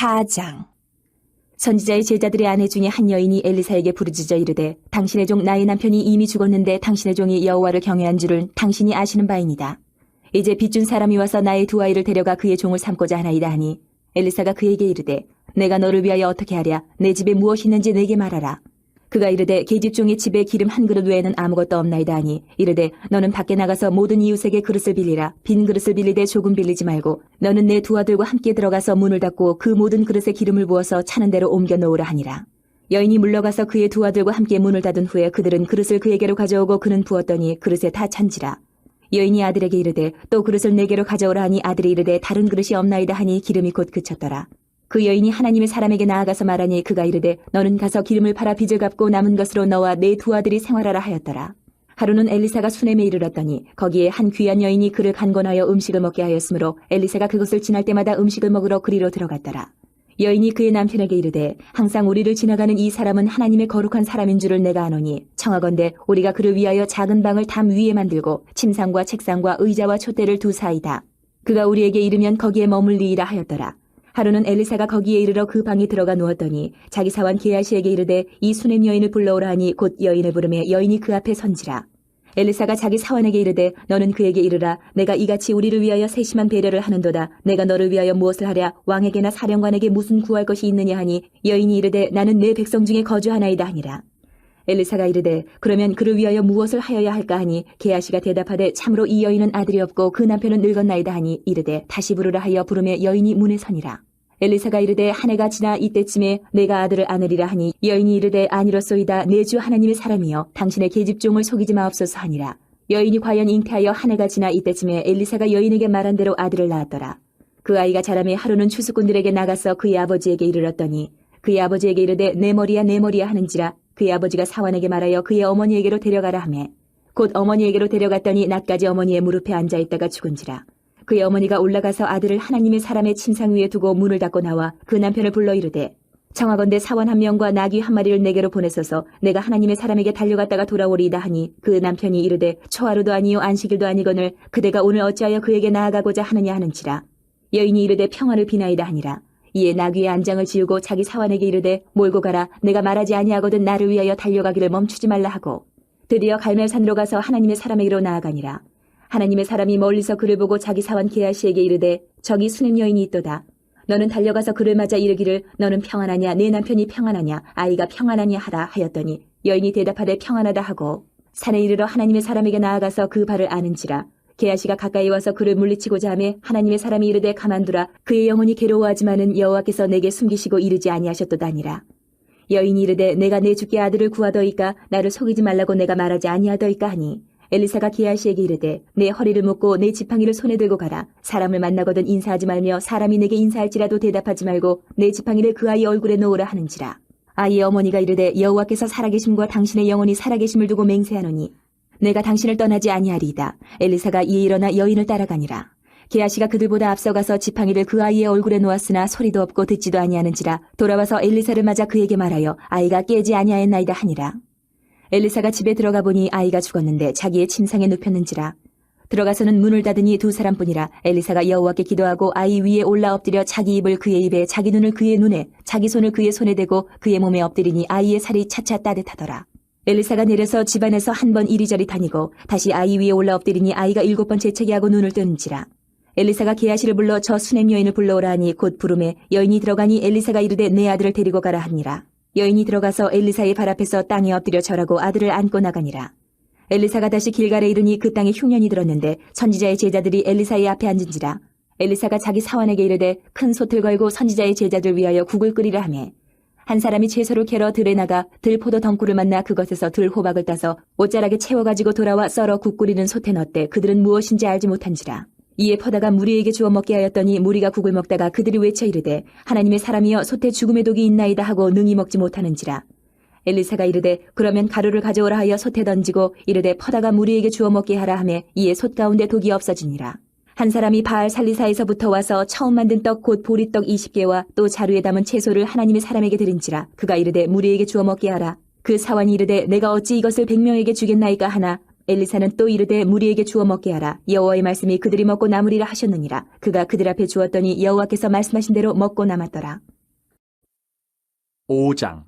4장. 선지자의 제자들의 아내 중에 한 여인이 엘리사에게 부르짖어 이르되 당신의 종 나의 남편이 이미 죽었는데 당신의 종이 여호와를 경외한 줄은 당신이 아시는 바이니이다. 이제 빚준 사람이 와서 나의 두 아이를 데려가 그의 종을 삼고자 하나이다 하니 엘리사가 그에게 이르되 내가 너를 위하여 어떻게 하랴. 내 집에 무엇이 있는지 내게 말하라. 그가 이르되 계집종의 집에 기름 한 그릇 외에는 아무것도 없나이다 하니 이르되 너는 밖에 나가서 모든 이웃에게 그릇을 빌리라. 빈 그릇을 빌리되 조금 빌리지 말고 너는 내 두 아들과 함께 들어가서 문을 닫고 그 모든 그릇에 기름을 부어서 차는 대로 옮겨 놓으라 하니라. 여인이 물러가서 그의 두 아들과 함께 문을 닫은 후에 그들은 그릇을 그에게로 가져오고 그는 부었더니 그릇에 다 찬지라. 여인이 아들에게 이르되 또 그릇을 내게로 가져오라 하니 아들이 이르되 다른 그릇이 없나이다 하니 기름이 곧 그쳤더라. 그 여인이 하나님의 사람에게 나아가서 말하니 그가 이르되 너는 가서 기름을 팔아 빚을 갚고 남은 것으로 너와 내 두 아들이 생활하라 하였더라. 하루는 엘리사가 수넴에 이르렀더니 거기에 한 귀한 여인이 그를 간권하여 음식을 먹게 하였으므로 엘리사가 그것을 지날 때마다 음식을 먹으러 그리로 들어갔더라. 여인이 그의 남편에게 이르되 항상 우리를 지나가는 이 사람은 하나님의 거룩한 사람인 줄을 내가 아노니 청하건대 우리가 그를 위하여 작은 방을 담 위에 만들고 침상과 책상과 의자와 촛대를 두사이다. 그가 우리에게 이르면 거기에 머물리이라 하였더라. 하루는 엘리사가 거기에 이르러 그 방에 들어가 누웠더니 자기 사환 게하시에게 이르되 이 수넴 여인을 불러오라 하니 곧 여인을 부르매 여인이 그 앞에 선지라. 엘리사가 자기 사환에게 이르되 너는 그에게 이르라. 내가 이같이 우리를 위하여 세심한 배려를 하는도다. 내가 너를 위하여 무엇을 하랴. 왕에게나 사령관에게 무슨 구할 것이 있느냐 하니 여인이 이르되 나는 내 백성 중에 거주하나이다 하니라. 엘리사가 이르되 그러면 그를 위하여 무엇을 하여야 할까 하니 게하시가 대답하되 참으로 이 여인은 아들이 없고 그 남편은 늙었나이다 하니 이르되 다시 부르라 하여 부르매 여인이 문에 서니라. 엘리사가 이르되 한 해가 지나 이때쯤에 내가 아들을 안으리라 하니 여인이 이르되 아니로소이다. 내 주 하나님의 사람이여 당신의 계집종을 속이지 마옵소서 하니라. 여인이 과연 잉태하여 한 해가 지나 이때쯤에 엘리사가 여인에게 말한 대로 아들을 낳았더라. 그 아이가 자라매 하루는 추수꾼들에게 나가서 그의 아버지에게 이르렀더니 그의 아버지에게 이르되 내 머리야 내 머리야 하는지라. 그의 아버지가 사환에게 말하여 그의 어머니에게로 데려가라 하매 곧 어머니에게로 데려갔더니 낮까지 어머니의 무릎에 앉아있다가 죽은지라. 그의 어머니가 올라가서 아들을 하나님의 사람의 침상 위에 두고 문을 닫고 나와 그 남편을 불러 이르되 청하건대 사원 한 명과 나귀 한 마리를 내게로 보내소서. 내가 하나님의 사람에게 달려갔다가 돌아오리이다 하니 그 남편이 이르되 초하루도 아니요 안식일도 아니거늘 그대가 오늘 어찌하여 그에게 나아가고자 하느냐 하는지라. 여인이 이르되 평안을 비나이다 하니라. 이에 나귀의 안장을 지우고 자기 사환에게 이르되 몰고 가라. 내가 말하지 아니하거든 나를 위하여 달려가기를 멈추지 말라 하고 드디어 갈멜산으로 가서 하나님의 사람에게로 나아가니라. 하나님의 사람이 멀리서 그를 보고 자기 사환 게하시에게 이르되 저기 수넴 여인이 있도다. 너는 달려가서 그를 맞아 이르기를 너는 평안하냐 내 남편이 평안하냐 아이가 평안하냐 하라 하였더니 여인이 대답하되 평안하다 하고 산에 이르러 하나님의 사람에게 나아가서 그 발을 아는지라. 게하시가 가까이 와서 그를 물리치고자 하매 하나님의 사람이 이르되 가만두라. 그의 영혼이 괴로워하지만은 여호와께서 내게 숨기시고 이르지 아니하셨도다니라. 여인이 이르되 내가 내 주께 아들을 구하더이까 나를 속이지 말라고 내가 말하지 아니하더이까 하니 엘리사가 게하시에게 이르되 내 허리를 묶고 내 지팡이를 손에 들고 가라. 사람을 만나거든 인사하지 말며 사람이 내게 인사할지라도 대답하지 말고 내 지팡이를 그 아이 얼굴에 놓으라 하는지라. 아이의 어머니가 이르되 여호와께서 살아계심과 당신의 영혼이 살아계심을 두고 맹세하노니 내가 당신을 떠나지 아니하리이다. 엘리사가 이에 일어나 여인을 따라가니라. 게하시가 그들보다 앞서가서 지팡이를 그 아이의 얼굴에 놓았으나 소리도 없고 듣지도 아니하는지라. 돌아와서 엘리사를 맞아 그에게 말하여 아이가 깨지 아니하였나이다 하니라. 엘리사가 집에 들어가 보니 아이가 죽었는데 자기의 침상에 눕혔는지라. 들어가서는 문을 닫으니 두 사람뿐이라. 엘리사가 여호와께 기도하고 아이 위에 올라 엎드려 자기 입을 그의 입에 자기 눈을 그의 눈에 자기 손을 그의 손에 대고 그의 몸에 엎드리니 아이의 살이 차차 따뜻하더라. 엘리사가 내려서 집안에서 한 번 이리저리 다니고 다시 아이 위에 올라 엎드리니 아이가 7번 재채기하고 눈을 뜨는지라. 엘리사가 게하시를 불러 저 수넴 여인을 불러오라 하니 곧 부르매 여인이 들어가니 엘리사가 이르되 내 아들을 데리고 가라 하니라. 여인이 들어가서 엘리사의 발 앞에서 땅에 엎드려 절하고 아들을 안고 나가니라. 엘리사가 다시 길갈에 이르니 그 땅에 흉년이 들었는데 선지자의 제자들이 엘리사의 앞에 앉은지라. 엘리사가 자기 사환에게 이르되 큰 솥을 걸고 선지자의 제자들 위하여 국을 끓이라 하매 한 사람이 채소를 캐러 들에 나가 들포도 덩굴을 만나 그것에서 들호박을 따서 옷자락에 채워가지고 돌아와 썰어 국 끓이는 솥에 넣었대. 그들은 무엇인지 알지 못한지라. 이에 퍼다가 무리에게 주어 먹게 하였더니 무리가 국을 먹다가 그들이 외쳐 이르되 하나님의 사람이여 솥에 죽음의 독이 있나이다 하고 능히 먹지 못하는지라. 엘리사가 이르되 그러면 가루를 가져오라 하여 솥에 던지고 이르되 퍼다가 무리에게 주어 먹게 하라 하매 이에 솥 가운데 독이 없어지니라. 한 사람이 바알 살리사에서부터 와서 처음 만든 떡 곧 보리떡 20개와 또 자루에 담은 채소를 하나님의 사람에게 드린지라. 그가 이르되 무리에게 주어 먹게 하라. 그 사환이 이르되 내가 어찌 이것을 100명에게 주겠나이까 하나 엘리사는 또 이르되 무리에게 주어 먹게 하라. 여호와의 말씀이 그들이 먹고 남으리라 하셨느니라. 그가 그들 앞에 주었더니 여호와께서 말씀하신 대로 먹고 남았더라. 5장.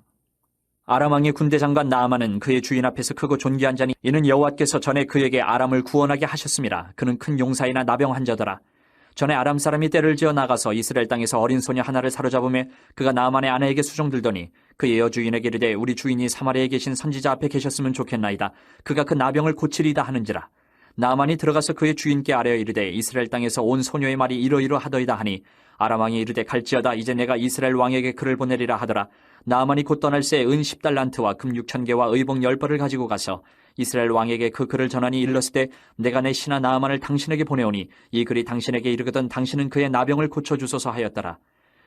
아람 왕의 군대 장관 나아만은 그의 주인 앞에서 크고 존귀한 자니 이는 여호와께서 전에 그에게 아람을 구원하게 하셨음이라. 그는 큰 용사이나 나병한 자더라. 전에 아람 사람이 떼를 지어 나가서 이스라엘 땅에서 어린 소녀 하나를 사로잡음에 그가 나아만의 아내에게 수종들더니 그의 여주인에게 이르되 우리 주인이 사마리아에 계신 선지자 앞에 계셨으면 좋겠나이다. 그가 그 나병을 고치리다 하는지라. 나아만이 들어가서 그의 주인께 아뢰어 이르되 이스라엘 땅에서 온 소녀의 말이 이러이러하더이다 하니 아람 왕이 이르되 갈지어다. 이제 내가 이스라엘 왕에게 글을 보내리라 하더라. 나아만이 곧 떠날 새 은 10달란트와 금 6,000개와 의복 10벌을 가지고 가서 이스라엘 왕에게 그 글을 전하니 일렀을 때 내가 내 신하 나아만을 당신에게 보내오니 이 글이 당신에게 이르거든 당신은 그의 나병을 고쳐주소서 하였더라.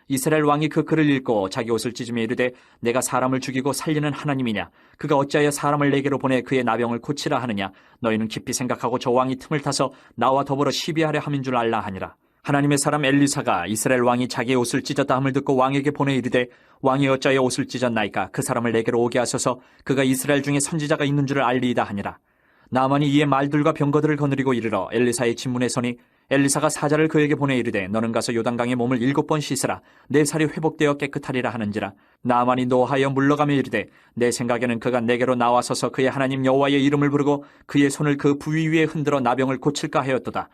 이스라엘 왕이 그 글을 읽고 자기 옷을 찢으며 이르되 내가 사람을 죽이고 살리는 하나님이냐? 그가 어찌하여 사람을 내게로 보내 그의 나병을 고치라 하느냐? 너희는 깊이 생각하고 저 왕이 틈을 타서 나와 더불어 시비하려 함인 줄 알라 하니라. 하나님의 사람 엘리사가 이스라엘 왕이 자기의 옷을 찢었다 함을 듣고 왕에게 보내 이르되 왕이 어찌하여 옷을 찢었나이까? 그 사람을 내게로 오게 하소서. 그가 이스라엘 중에 선지자가 있는 줄을 알리이다 하니라. 나아만이 이에 말들과 병거들을 거느리고 이르러 엘리사의 진문에 서니 엘리사가 사자를 그에게 보내 이르되 너는 가서 요단강에 몸을 7번 씻으라. 내 살이 회복되어 깨끗하리라 하는지라. 나아만이 노하여 물러가며 이르되 내 생각에는 그가 내게로 나와서서 그의 하나님 여호와의 이름을 부르고 그의 손을 그 부위 위에 흔들어 나병을 고칠까 하였도다.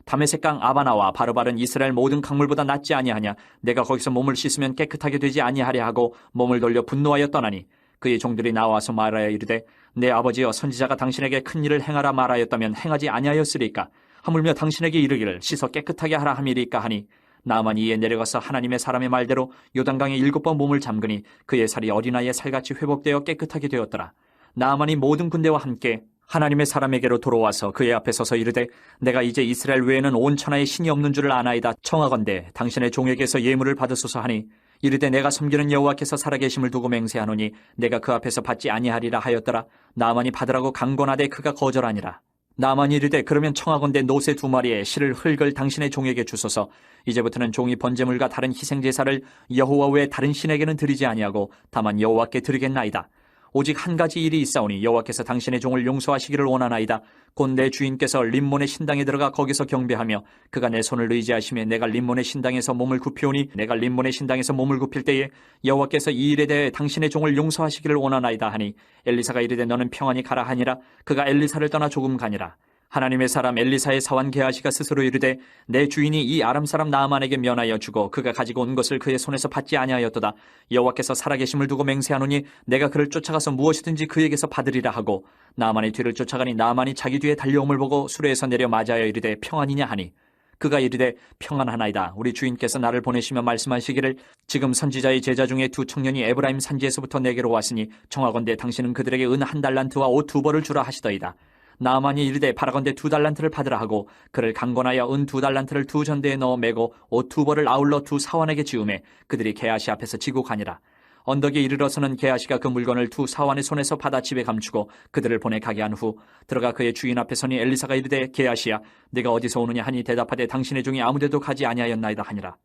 다메섹강 아바나와 바르바른 이스라엘 모든 강물보다 낫지 아니하냐? 내가 거기서 몸을 씻으면 깨끗하게 되지 아니하랴 하고 몸을 돌려 분노하여 떠나니 그의 종들이 나와서 말하여 이르되 내 아버지여 선지자가 당신에게 큰 일을 행하라 말하였다면 행하지 아니하였으리까? 하물며 당신에게 이르기를 씻어 깨끗하게 하라 함이리까 하니 나아만이 이에 내려가서 하나님의 사람의 말대로 요단강에 7번 몸을 잠그니 그의 살이 어린아이의 살같이 회복되어 깨끗하게 되었더라. 나아만이 모든 군대와 함께 하나님의 사람에게로 돌아와서 그의 앞에 서서 이르되 내가 이제 이스라엘 외에는 온 천하에 신이 없는 줄을 아나이다. 청하건대 당신의 종에게서 예물을 받으소서 하니 이르되 내가 섬기는 여호와께서 살아계심을 두고 맹세하노니 내가 그 앞에서 받지 아니하리라 하였더라. 나아만이 받으라고 강권하되 그가 거절하니라. 나아만이 이르되 그러면 청하건대 노새 2마리에 실을 흙을 당신의 종에게 주소서. 이제부터는 종이 번제물과 다른 희생제사를 여호와 외에 다른 신에게는 드리지 아니하고 다만 여호와께 드리겠나이다. 오직 한 가지 일이 있사오니 여호와께서 당신의 종을 용서하시기를 원하나이다. 곧 내 주인께서 림몬의 신당에 들어가 거기서 경배하며 그가 내 손을 의지하시며 내가 림몬의 신당에서 몸을 굽히오니 내가 림몬의 신당에서 몸을 굽힐 때에 여호와께서 이 일에 대해 당신의 종을 용서하시기를 원하나이다 하니 엘리사가 이르되 너는 평안히 가라 하니라. 그가 엘리사를 떠나 조금 가니라. 하나님의 사람 엘리사의 사환 게하시가 스스로 이르되 내 주인이 이 아람 사람 나아만에게 면하여 주고 그가 가지고 온 것을 그의 손에서 받지 아니하였도다. 여호와께서 살아계심을 두고 맹세하노니 내가 그를 쫓아가서 무엇이든지 그에게서 받으리라 하고 나아만의 뒤를 쫓아가니 나아만이 자기 뒤에 달려옴을 보고 수레에서 내려 맞아여 이르되 평안이냐 하니 그가 이르되 평안하나이다. 우리 주인께서 나를 보내시며 말씀하시기를 지금 선지자의 제자 중에 2 청년이 에브라임 산지에서부터 내게로 왔으니 청하건대 당신은 그들에게 은 1달란트와 옷 2벌을 주라 하시더이다. 나아만이 이르되 바라건대 2달란트를 받으라 하고 그를 강권하여 은 2달란트를 2전대에 넣어 매고 옷 2벌을 아울러 2 사환에게 지우매 그들이 게하시 앞에서 지고 가니라. 언덕에 이르러서는 게하시가 그 물건을 2 사환의 손에서 받아 집에 감추고 그들을 보내 가게 한 후 들어가 그의 주인 앞에 서니 엘리사가 이르되 게하시야 네가 어디서 오느냐 하니 대답하되 당신의 종이 아무데도 가지 아니하였나이다 하니라.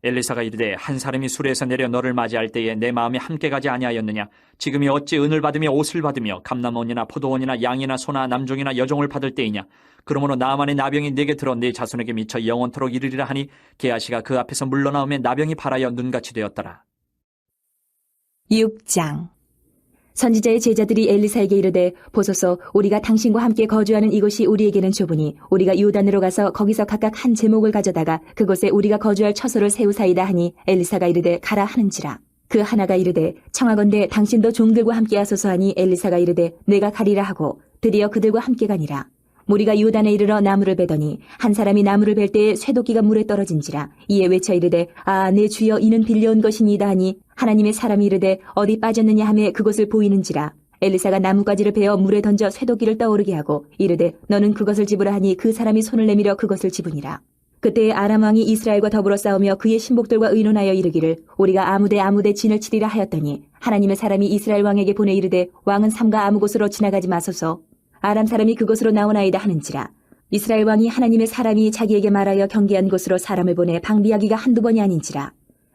엘리사가 이르되 한 사람이 수레에서 내려 너를 맞이할 때에 내 마음이 함께 가지 아니하였느냐? 지금이 어찌 은을 받으며 옷을 받으며 감람원이나 포도원이나 양이나 소나 남종이나 여종을 받을 때이냐? 그러므로 나아만의 나병이 내게 들어 네 자손에게 미쳐 영원토록 이르리라 하니 게하시가 그 앞에서 물러나오며 나병이 발하여 눈같이 되었더라. 6장. 선지자의 제자들이 엘리사에게 이르되 보소서 우리가 당신과 함께 거주하는 이곳이 우리에게는 좁으니 우리가 요단으로 가서 거기서 각각 한 제목을 가져다가 그곳에 우리가 거주할 처소를 세우사이다 하니 엘리사가 이르되 가라 하는지라. 그 하나가 이르되 청하건대 당신도 종들과 함께 하소서 하니 엘리사가 이르되 내가 가리라 하고 드디어 그들과 함께 가니라. 무리가 요단에 이르러 나무를 베더니 한 사람이 나무를 벨 때에 쇠도끼가 물에 떨어진지라. 이에 외쳐 이르되 아 내 주여 이는 빌려온 것이니이다 하니 하나님의 사람이 이르되 어디 빠졌느냐 하매 그곳을 보이는지라. 엘리사가 나뭇가지를 베어 물에 던져 쇠도끼를 떠오르게 하고 이르되 너는 그것을 집으라 하니 그 사람이 손을 내밀어 그것을 집으니라. 그때에 아람 왕이 이스라엘과 더불어 싸우며 그의 신복들과 의논하여 이르기를 우리가 아무데 진을 치리라 하였더니 하나님의 사람이 이스라엘 왕에게 보내 이르되 왕은 삼가 아무 곳으로 지나가지 마소서. 아람 사람이 그곳으로 나오나이다 하는지라. 이스라엘 왕이 하나님의 사람이 자기에게 말하여 경계한 곳으로 사람을 보내 방비하기가 한두 번이 아닌지라.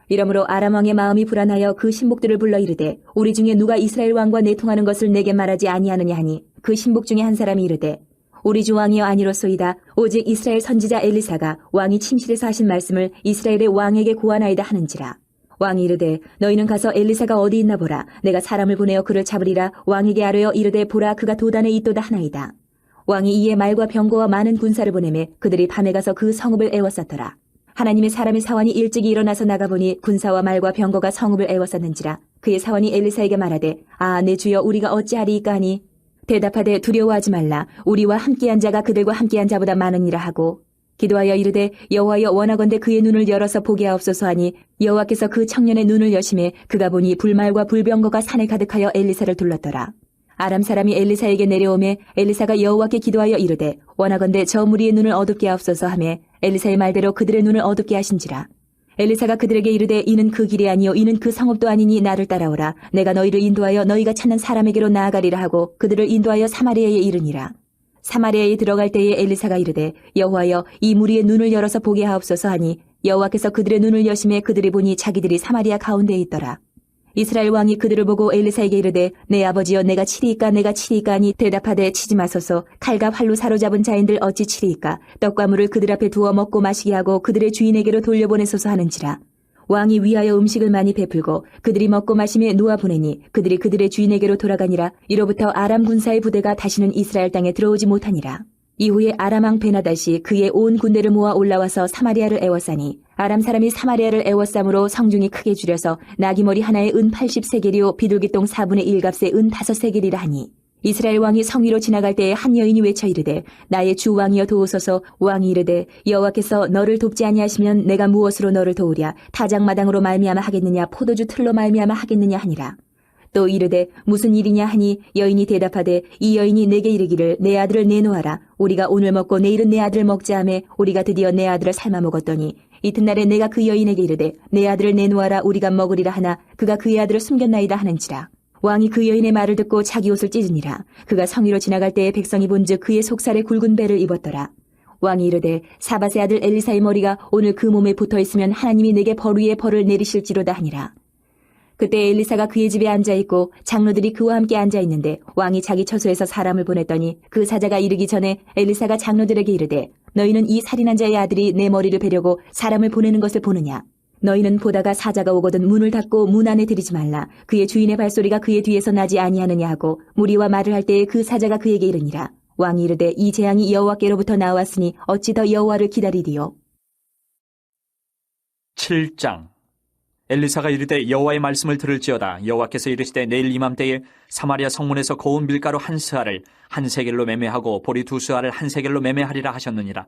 이러므로 아람 왕의 마음이 불안하여 그 신복들을 불러 이르되 우리 중에 누가 이스라엘 왕과 내통하는 것을 내게 말하지 아니하느냐 하니 그 신복 중에 한 사람이 이르되 우리 주 왕이여 아니로소이다. 오직 이스라엘 선지자 엘리사가 왕이 침실에서 하신 말씀을 이스라엘의 왕에게 고하나이다 하는지라. 왕이 이르되 너희는 가서 엘리사가 어디 있나 보라. 내가 사람을 보내어 그를 잡으리라. 왕에게 아뢰어 이르되 보라 그가 도단에 있도다 하나이다. 왕이 이에 말과 병거와 많은 군사를 보내매 그들이 밤에 가서 그 성읍을 에워쌌더라. 하나님의 사람의 사환이 일찍이 일어나서 나가보니 군사와 말과 병거가 성읍을 에워쌌는지라. 그의 사환이 엘리사에게 말하되 아 내 주여 우리가 어찌하리이까 하니 대답하되 두려워하지 말라. 우리와 함께한 자가 그들과 함께한 자보다 많으니라 하고 기도하여 이르되 여호와여 원하건대 그의 눈을 열어서 보게 하옵소서 하니 여호와께서 그 청년의 눈을 여심해 그가 보니 불말과 불병거가 산에 가득하여 엘리사를 둘렀더라. 아람 사람이 엘리사에게 내려오매 엘리사가 여호와께 기도하여 이르되 원하건대 저 무리의 눈을 어둡게 하옵소서 하매 엘리사의 말대로 그들의 눈을 어둡게 하신지라. 엘리사가 그들에게 이르되 이는 그 길이 아니요 이는 그 성읍도 아니니 나를 따라오라. 내가 너희를 인도하여 너희가 찾는 사람에게로 나아가리라 하고 그들을 인도하여 사마리아에 이르니라. 사마리아에 들어갈 때에 엘리사가 이르되 여호와여 이 무리의 눈을 열어서 보게 하옵소서 하니 여호와께서 그들의 눈을 여심해 그들이 보니 자기들이 사마리아 가운데에 있더라. 이스라엘 왕이 그들을 보고 엘리사에게 이르되 내 아버지여 내가 치리이까 내가 치리이까 하니 대답하되 치지 마소서. 칼과 활로 사로잡은 자인들 어찌 치리이까. 떡과 물을 그들 앞에 두어 먹고 마시게 하고 그들의 주인에게로 돌려보내소서 하는지라. 왕이 위하여 음식을 많이 베풀고 그들이 먹고 마시며 놓아 보내니 그들이 그들의 주인에게로 돌아가니라. 이로부터 아람 군사의 부대가 다시는 이스라엘 땅에 들어오지 못하니라. 이후에 아람 왕 베나다시 그의 온 군대를 모아 올라와서 사마리아를 에워싸니 아람 사람이 사마리아를 에워싸므로 성중이 크게 줄여서 나귀머리 하나에 은 80세겔이요 비둘기똥 4분의 1값에 은 5세겔이라 하니 이스라엘 왕이 성 위로 지나갈 때에 한 여인이 외쳐 이르되 나의 주 왕이여 도우소서. 왕이 이르되 여호와께서 너를 돕지 아니하시면 내가 무엇으로 너를 도우랴. 타작마당으로 말미암아 하겠느냐 포도주 틀로 말미암아 하겠느냐 하니라. 또 이르되 무슨 일이냐 하니 여인이 대답하되 이 여인이 내게 이르기를 내 아들을 내놓아라. 우리가 오늘 먹고 내일은 내 아들을 먹자 하매 우리가 드디어 내 아들을 삶아 먹었더니 이튿날에 내가 그 여인에게 이르되 내 아들을 내놓아라 우리가 먹으리라 하나 그가 그의 아들을 숨겼나이다 하는지라. 왕이 그 여인의 말을 듣고 자기 옷을 찢으니라. 그가 성 위로 지나갈 때에 백성이 본즉 그의 속살에 굵은 배를 입었더라. 왕이 이르되 사밧의 아들 엘리사의 머리가 오늘 그 몸에 붙어있으면 하나님이 내게 벌 위에 벌을 내리실지로다 하니라. 그때 엘리사가 그의 집에 앉아있고 장로들이 그와 함께 앉아있는데 왕이 자기 처소에서 사람을 보냈더니 그 사자가 이르기 전에 엘리사가 장로들에게 이르되 너희는 이 살인한 자의 아들이 내 머리를 베려고 사람을 보내는 것을 보느냐. 너희는 보다가 사자가 오거든 문을 닫고 문 안에 들이지 말라. 그의 주인의 발소리가 그의 뒤에서 나지 아니하느냐 하고 무리와 말을 할 때에 그 사자가 그에게 이르니라. 왕이 이르되 이 재앙이 여호와께로부터 나왔으니 어찌 더 여호와를 기다리리요. 7장. 엘리사가 이르되 여호와의 말씀을 들을지어다. 여호와께서 이르시되 내일 이맘때에 사마리아 성문에서 고운 밀가루 한 스아를 한 세겔로 매매하고 보리 두 스아를 한 세겔로 매매하리라 하셨느니라.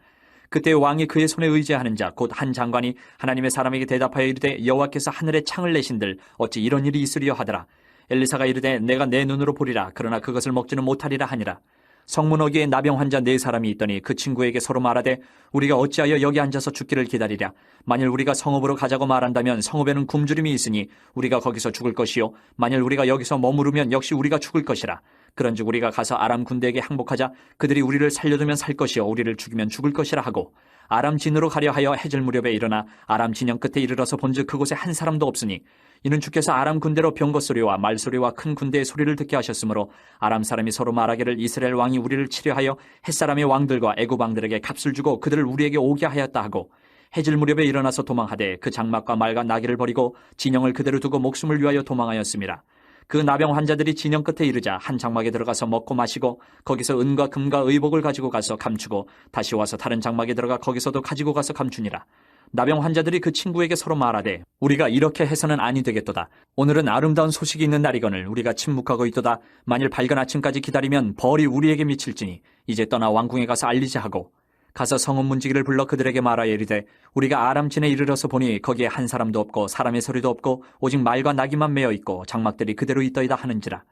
그때 왕이 그의 손에 의지하는 자 곧 한 장관이 하나님의 사람에게 대답하여 이르되 여호와께서 하늘에 창을 내신들 어찌 이런 일이 있으리요 하더라. 엘리사가 이르되 내가 내 눈으로 보리라. 그러나 그것을 먹지는 못하리라 하니라. 성문 어귀에 나병 환자 4사람이 있더니 그 친구에게 서로 말하되 우리가 어찌하여 여기 앉아서 죽기를 기다리랴. 만일 우리가 성읍으로 가자고 말한다면 성읍에는 굶주림이 있으니 우리가 거기서 죽을 것이요 만일 우리가 여기서 머무르면 역시 우리가 죽을 것이라. 그런즉 우리가 가서 아람 군대에게 항복하자. 그들이 우리를 살려두면 살 것이요 우리를 죽이면 죽을 것이라 하고 아람 진으로 가려 하여 해질 무렵에 일어나 아람 진영 끝에 이르러서 본즉 그곳에 한 사람도 없으니 이는 주께서 아람 군대로 병거 소리와 말소리와 큰 군대의 소리를 듣게 하셨으므로 아람 사람이 서로 말하기를 이스라엘 왕이 우리를 치려하여 햇사람의 왕들과 애굽 왕들에게 값을 주고 그들을 우리에게 오게 하였다 하고 해질 무렵에 일어나서 도망하되 그 장막과 말과 나귀를 버리고 진영을 그대로 두고 목숨을 위하여 도망하였습니다. 그 나병 환자들이 진영 끝에 이르자 한 장막에 들어가서 먹고 마시고 거기서 은과 금과 의복을 가지고 가서 감추고 다시 와서 다른 장막에 들어가 거기서도 가지고 가서 감추니라. 나병 환자들이 그 친구에게 서로 말하되 우리가 이렇게 해서는 아니 되겠도다. 오늘은 아름다운 소식이 있는 날이거늘 우리가 침묵하고 있도다. 만일 밝은 아침까지 기다리면 벌이 우리에게 미칠지니 이제 떠나 왕궁에 가서 알리자 하고 가서 성읍 문지기를 불러 그들에게 말하여 이르되 우리가 아람진에 이르러서 보니 거기에 한 사람도 없고 사람의 소리도 없고 오직 말과 나귀만 매어 있고 장막들이 그대로 있더이다 하는지라.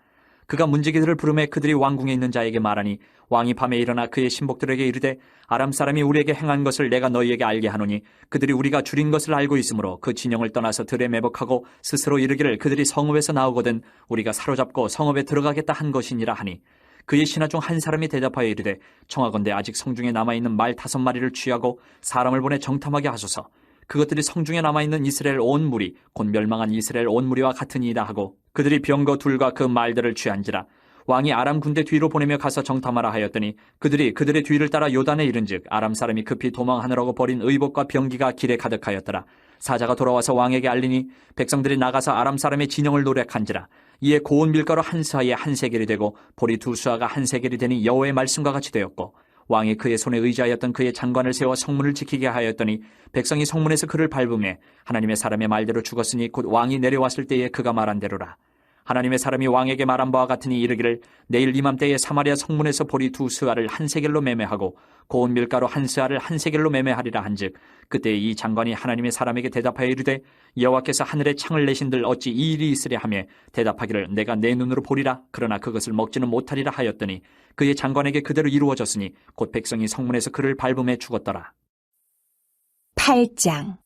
그가 문지기들을 부르매 그들이 왕궁에 있는 자에게 말하니 왕이 밤에 일어나 그의 신복들에게 이르되 아람 사람이 우리에게 행한 것을 내가 너희에게 알게 하노니 그들이 우리가 줄인 것을 알고 있으므로 그 진영을 떠나서 들에 매복하고 스스로 이르기를 그들이 성읍에서 나오거든 우리가 사로잡고 성읍에 들어가겠다 한 것이니라 하니 그의 신하 중 한 사람이 대답하여 이르되 청하건대 아직 성중에 남아있는 말 5마리를 취하고 사람을 보내 정탐하게 하소서. 그것들이 성중에 남아있는 이스라엘 온 무리 곧 멸망한 이스라엘 온 무리와 같으니이다 하고 그들이 병거 둘과 그 말들을 취한지라. 왕이 아람 군대 뒤로 보내며 가서 정탐하라 하였더니 그들이 그들의 뒤를 따라 요단에 이른즉 아람 사람이 급히 도망하느라고 버린 의복과 병기가 길에 가득하였더라. 사자가 돌아와서 왕에게 알리니 백성들이 나가서 아람 사람의 진영을 노력한지라. 이에 고운 밀가루 한 스아에 한 세겔이 되고 보리 두 수아가 한 세겔이 되니 여호와의 말씀과 같이 되었고, 왕이 그의 손에 의지하였던 그의 장관을 세워 성문을 지키게 하였더니 백성이 성문에서 그를 밟음에 하나님의 사람의 말대로 죽었으니 곧 왕이 내려왔을 때에 그가 말한 대로라. 하나님의 사람이 왕에게 말한 바와 같으니 이르기를 내일 이맘때에 사마리아 성문에서 보리 두 스아를 한 세겔로 매매하고 고운 밀가루 한 스아를 한 세겔로 매매하리라 한즉, 그때 이 장관이 하나님의 사람에게 대답하여 이르되 여호와께서 하늘에 창을 내신들 어찌 이 일이 있으랴 하며 대답하기를 내가 내 눈으로 보리라. 그러나 그것을 먹지는 못하리라 하였더니 그의 장관에게 그대로 이루어졌으니 곧 백성이 성문에서 그를 밟음에 죽었더라. 8장.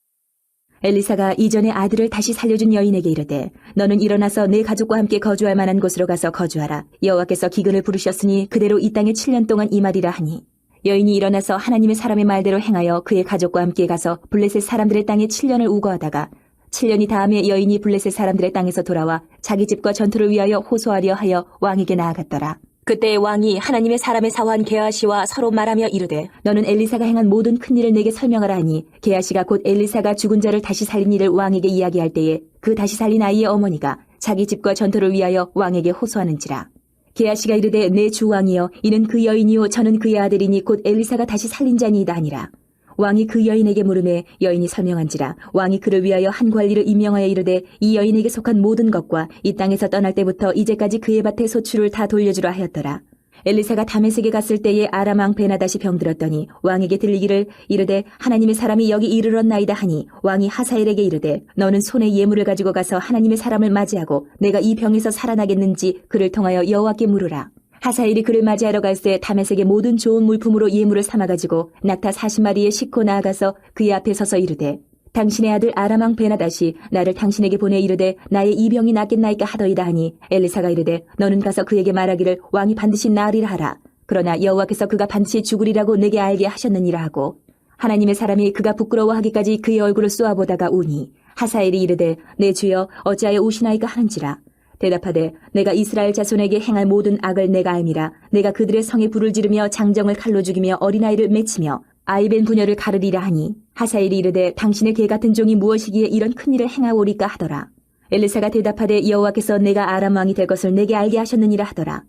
엘리사가 이전에 아들을 다시 살려준 여인에게 이르되 너는 일어나서 내 가족과 함께 거주할 만한 곳으로 가서 거주하라. 여호와께서 기근을 부르셨으니 그대로 이 땅에 7년 동안 임하리라 하니, 여인이 일어나서 하나님의 사람의 말대로 행하여 그의 가족과 함께 가서 블레셋 사람들의 땅에 7년을 우거하다가 7년이 다음에 여인이 블레셋 사람들의 땅에서 돌아와 자기 집과 전투를 위하여 호소하려 하여 왕에게 나아갔더라. 그때 왕이 하나님의 사람의 사환 게하시와 서로 말하며 이르되 너는 엘리사가 행한 모든 큰 일을 내게 설명하라 하니, 게하시가 곧 엘리사가 죽은 자를 다시 살린 일을 왕에게 이야기할 때에 그 다시 살린 아이의 어머니가 자기 집과 전투를 위하여 왕에게 호소하는지라. 게하시가 이르되 내 주 왕이여, 이는 그 여인이요 저는 그의 아들이니 곧 엘리사가 다시 살린 자니이다 하니라. 왕이 그 여인에게 물으매 여인이 설명한지라. 왕이 그를 위하여 한 관리를 임명하여 이르되 이 여인에게 속한 모든 것과 이 땅에서 떠날 때부터 이제까지 그의 밭의 소출을 다 돌려주라 하였더라. 엘리사가 다메섹에 갔을 때에 아람 왕 베나다시 병들었더니 왕에게 들리기를 이르되 하나님의 사람이 여기 이르렀나이다 하니, 왕이 하사엘에게 이르되 너는 손에 예물을 가지고 가서 하나님의 사람을 맞이하고 내가 이 병에서 살아나겠는지 그를 통하여 여호와께 물으라. 하사엘이 그를 맞이하러 갈새 다메섹의 모든 좋은 물품으로 예물을 삼아가지고 낙타 40마리에 싣고 나아가서 그의 앞에 서서 이르되 당신의 아들 아람 왕 베나다시 나를 당신에게 보내 이르되 나의 이 병이 낫겠나이까 하더이다 하니, 엘리사가 이르되 너는 가서 그에게 말하기를 왕이 반드시 나으리라 하라. 그러나 여호와께서 그가 반드시 죽으리라고 내게 알게 하셨느니라 하고, 하나님의 사람이 그가 부끄러워하기까지 그의 얼굴을 쏘아보다가 우니, 하사엘이 이르되 내 주여 어찌하여 우시나이까 하는지라. 대답하되 내가 이스라엘 자손에게 행할 모든 악을 내가 알미라. 내가 그들의 성에 불을 지르며 장정을 칼로 죽이며 어린아이를 맺히며 아이벤 부녀를 가르리라 하니, 하사엘이 이르되 당신의 개 같은 종이 무엇이기에 이런 큰일을 행하오리까 하더라. 엘리사가 대답하되 여호와께서 내가 아람 왕이 될 것을 내게 알게 하셨느니라 하더라.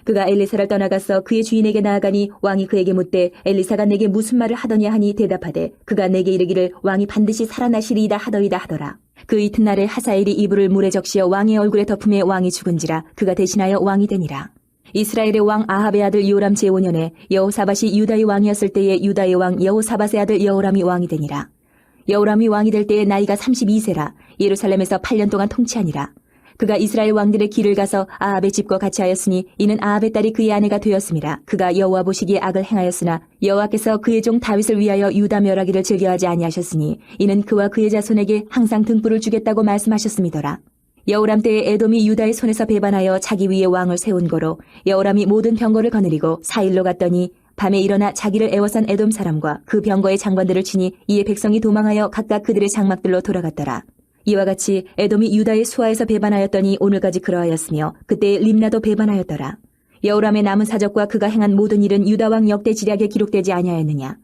그가 엘리사를 떠나가서 그의 주인에게 나아가니 왕이 그에게 묻되 엘리사가 내게 무슨 말을 하더냐 하니, 대답하되 그가 내게 이르기를 왕이 반드시 살아나시리이다 하더이다 하더라. 그 이튿날에 하사엘이 이불을 물에 적시어 왕의 얼굴에 덮음에 왕이 죽은지라. 그가 대신하여 왕이 되니라. 이스라엘의 왕 아합의 아들 요람 제5년에 여호사밧이 유다의 왕이었을 때에 유다의 왕 여호사밧의 아들 여호람이 왕이 되니라. 여호람이 왕이 될 때에 나이가 32세라. 예루살렘에서 8년 동안 통치하니라. 그가 이스라엘 왕들의 길을 가서 아합의 집과 같이 하였으니 이는 아합의 딸이 그의 아내가 되었음이라. 그가 여호와 보시기에 악을 행하였으나 여호와께서 그의 종 다윗을 위하여 유다 멸하기를 즐겨하지 아니하셨으니 이는 그와 그의 자손에게 항상 등불을 주겠다고 말씀하셨음이더라. 여호람 때에 에돔이 유다의 손에서 배반하여 자기 위에 왕을 세운 거로 여호람이 모든 병거를 거느리고 사일로 갔더니 밤에 일어나 자기를 애워싼 에돔 사람과 그 병거의 장관들을 치니 이에 백성이 도망하여 각각 그들의 장막들로 돌아갔더라. 이와 같이 에돔이 유다의 수하에서 배반하였더니 오늘까지 그러하였으며 그때 림나도 배반하였더라. 여호람의 남은 사적과 그가 행한 모든 일은 유다왕 역대 지략에 기록되지 아니하였느냐.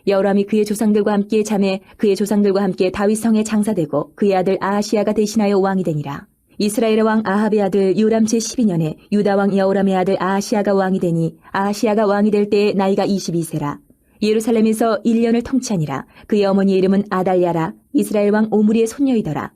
여호람이 그의 조상들과 함께 잠에 그의 조상들과 함께 다윗 성에 장사되고 그의 아들 아하시야가 대신하여 왕이 되니라. 이스라엘의 왕 아합의 아들 요람 제12년에 유다왕 여호람의 아들 아하시야가 왕이 되니 아하시야가 왕이 될 때에 나이가 22세라. 예루살렘에서 1년을 통치하니라. 그의 어머니의 이름은 아달랴라. 이스라엘 왕 오므리의 손녀이더라.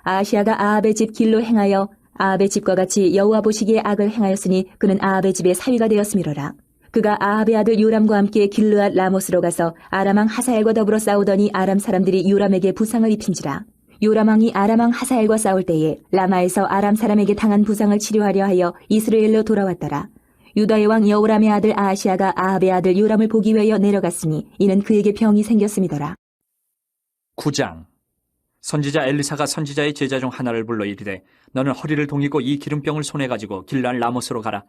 아하시야가 아합의 집 길로 행하여 아합의 집과 같이 여호와 보시기에 악을 행하였으니 그는 아합의 집의 사위가 되었음이로라. 그가 아합의 아들 요람과 함께 길르앗 라못으로 가서 아람 왕 하사엘과 더불어 싸우더니 아람 사람들이 요람에게 부상을 입힌지라. 요람 왕이 아람 왕 하사엘과 싸울 때에 라마에서 아람 사람에게 당한 부상을 치료하려 하여 이스라엘로 돌아왔더라. 유다의 왕 여호람의 아들 아하시야가 아합의 아들 요람을 보기 위하여 내려갔으니 이는 그에게 병이 생겼음이더라. 9장. 선지자 엘리사가 선지자의 제자 중 하나를 불러 이르되 너는 허리를 동이고 이 기름병을 손에 가지고 길르앗 라못으로 가라.